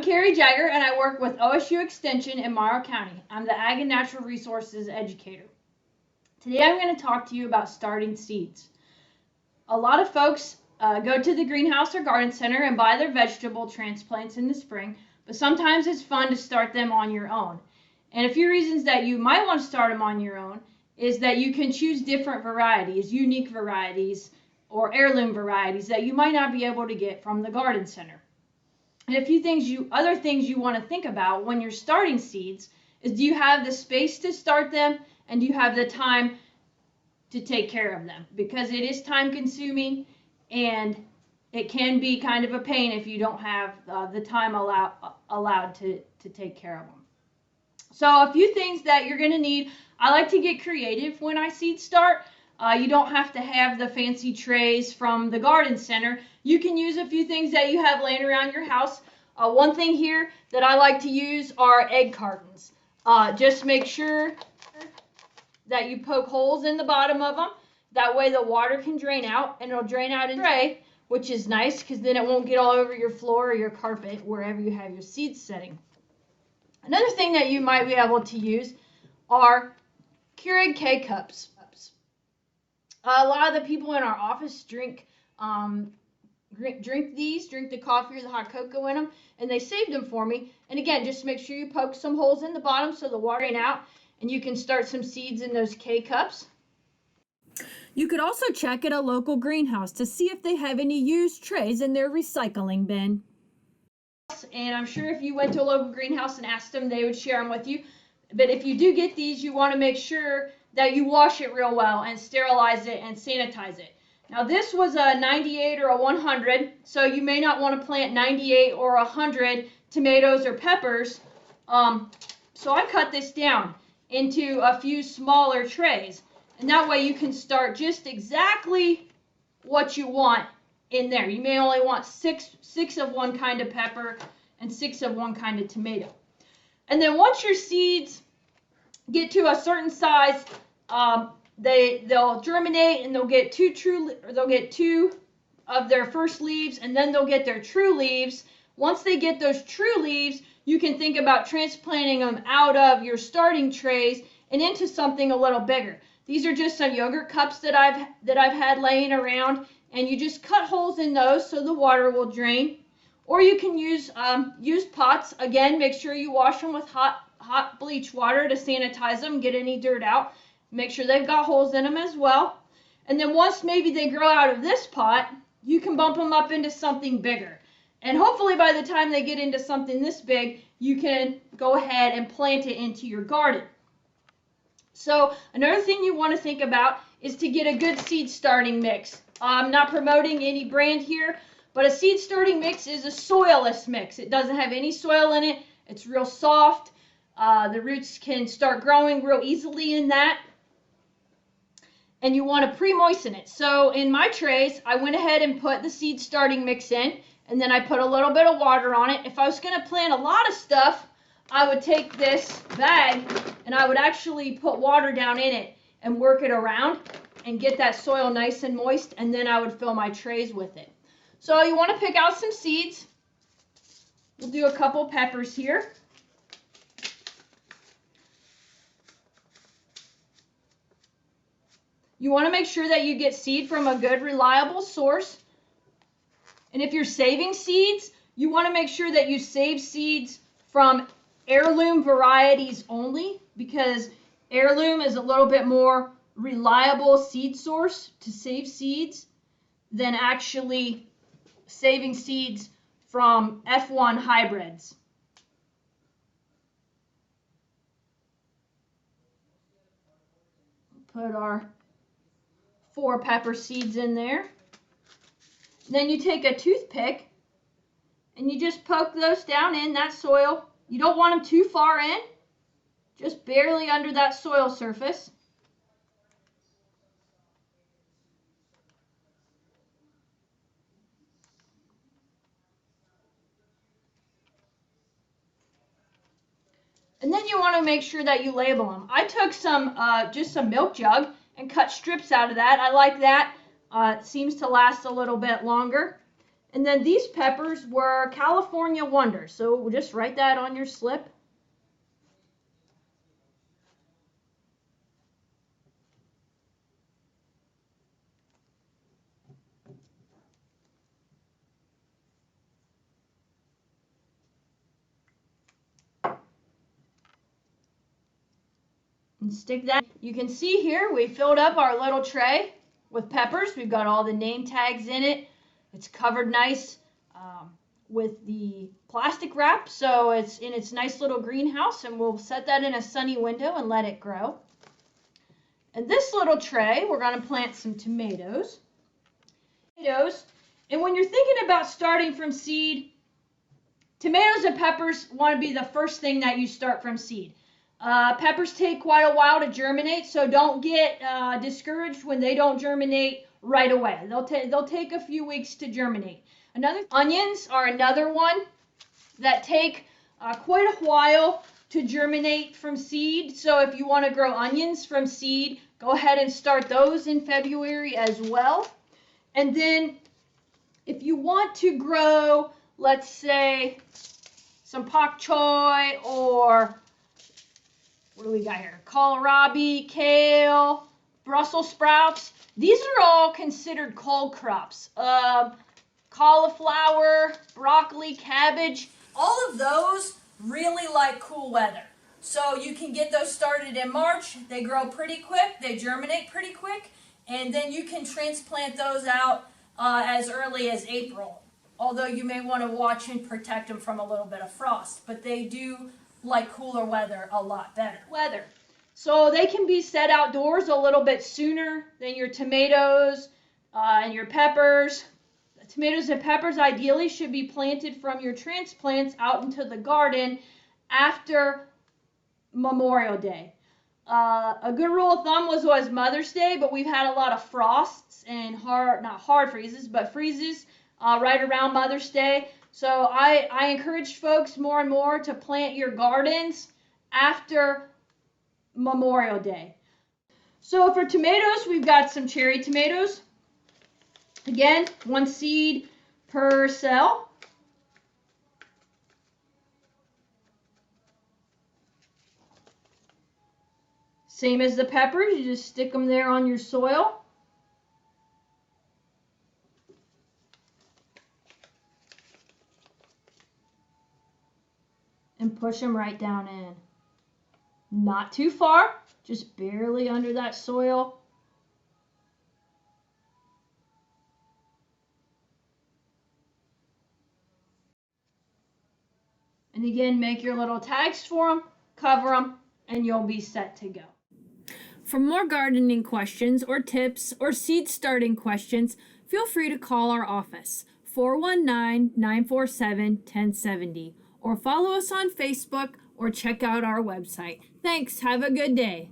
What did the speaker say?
Carrie Jagger, and I work with OSU Extension in Morrow County. I'm the Ag and Natural Resources educator. Today I'm going to talk to you about starting seeds. A lot of folks go to the greenhouse or garden center and buy their vegetable transplants in the spring, but sometimes it's fun to start them on your own. And a few reasons that you might want to start them on your own is that you can choose different varieties, unique varieties, or heirloom varieties that you might not be able to get from the garden center. And a few other things you want to think about when you're starting seeds is, do you have the space to start them, and do you have the time to take care of them? Because it is time consuming and it can be kind of a pain if you don't have the time allowed to take care of them. So a few things that you're going to need. I like to get creative when I seed start. You don't have to have the fancy trays from the garden center. You can use a few things that you have laying around your house. One thing here that I like to use are egg cartons. Just make sure that you poke holes in the bottom of them. That way the water can drain out, and it'll drain out in the tray, which is nice because then it won't get all over your floor or your carpet wherever you have your seeds setting. Another thing that you might be able to use are Keurig K-Cups. A lot of the people in our office drink the coffee or the hot cocoa in them, and they saved them for me. And again, just make sure you poke some holes in the bottom so the water drain out, and you can start some seeds in those K-Cups. You could also check at a local greenhouse to see if they have any used trays in their recycling bin. And I'm sure if you went to a local greenhouse and asked them, they would share them with you. But if you do get these, you want to make sure that you wash it real well and sterilize it and sanitize it. Now this was a 98 or a 100, so you may not want to plant 98 or 100 tomatoes or peppers. So I cut this down into a few smaller trays, and that way you can start just exactly what you want in there. You may only want six of one kind of pepper and 6 of one kind of tomato. And then once your seeds get to a certain size, they'll germinate, and they'll get two of their first leaves, and then they'll get their true leaves. Once they get those true leaves, you can think about transplanting them out of your starting trays and into something a little bigger. These are just some yogurt cups that I've had laying around, and you just cut holes in those so the water will drain. Or you can use used pots. Again, make sure you wash them with hot bleach water to sanitize them, get any dirt out. Make sure they've got holes in them as well. And then once maybe they grow out of this pot, you can bump them up into something bigger. And hopefully by the time they get into something this big, you can go ahead and plant it into your garden. So another thing you want to think about is to get a good seed starting mix. I'm not promoting any brand here, but a seed starting mix is a soilless mix. It doesn't have any soil in it. It's real soft. The roots can start growing real easily in that. And you want to pre-moisten it. So in my trays, I went ahead and put the seed starting mix in, and then I put a little bit of water on it. If I was going to plant a lot of stuff, I would take this bag and I would actually put water down in it and work it around and get that soil nice and moist, and then I would fill my trays with it. So you want to pick out some seeds. We'll do a couple peppers here. You want to make sure that you get seed from a good, reliable source. And if you're saving seeds, you want to make sure that you save seeds from heirloom varieties only, because heirloom is a little bit more reliable seed source to save seeds than actually saving seeds from F1 hybrids. Put our 4 pepper seeds in there. Then you take a toothpick and you just poke those down in that soil. You don't want them too far in, just barely under that soil surface. And then you want to make sure that you label them. I took just some milk jug and cut strips out of that. I like that. It seems to last a little bit longer. And then these peppers were California Wonders. So we'll just write that on your slip. And stick that. You can see here we filled up our little tray with peppers. We've got all the name tags in it. It's covered nice with the plastic wrap, so it's in its nice little greenhouse, and we'll set that in a sunny window and let it grow. In this little tray, we're going to plant some tomatoes. And when you're thinking about starting from seed, tomatoes and peppers want to be the first thing that you start from seed. Peppers take quite a while to germinate, so don't get discouraged when they don't germinate right away. They'll take a few weeks to germinate. Onions are another one that take quite a while to germinate from seed. So if you want to grow onions from seed, go ahead and start those in February as well. And then if you want to grow, let's say, some pak choi or what do we got here? Kohlrabi, kale, Brussels sprouts. These are all considered cold crops. Cauliflower, broccoli, cabbage, all of those really like cool weather. So you can get those started in March. They grow pretty quick, they germinate pretty quick, and then you can transplant those out as early as April. Although you may want to watch and protect them from a little bit of frost, but they do like cooler weather a lot better. So they can be set outdoors a little bit sooner than your tomatoes and your peppers. Tomatoes and peppers ideally should be planted from your transplants out into the garden after Memorial Day. A good rule of thumb was Mother's Day, but we've had a lot of frosts and not hard freezes, but freezes right around Mother's Day. So I encourage folks more and more to plant your gardens after Memorial Day. So for tomatoes, we've got some cherry tomatoes. Again, 1 seed per cell. Same as the peppers, you just stick them there on your soil. And push them right down in. Not too far, just barely under that soil. And again, make your little tags for them, cover them, and you'll be set to go. For more gardening questions or tips or seed starting questions, feel free to call our office, 419-947-1070, or follow us on Facebook or check out our website. Thanks. Have a good day.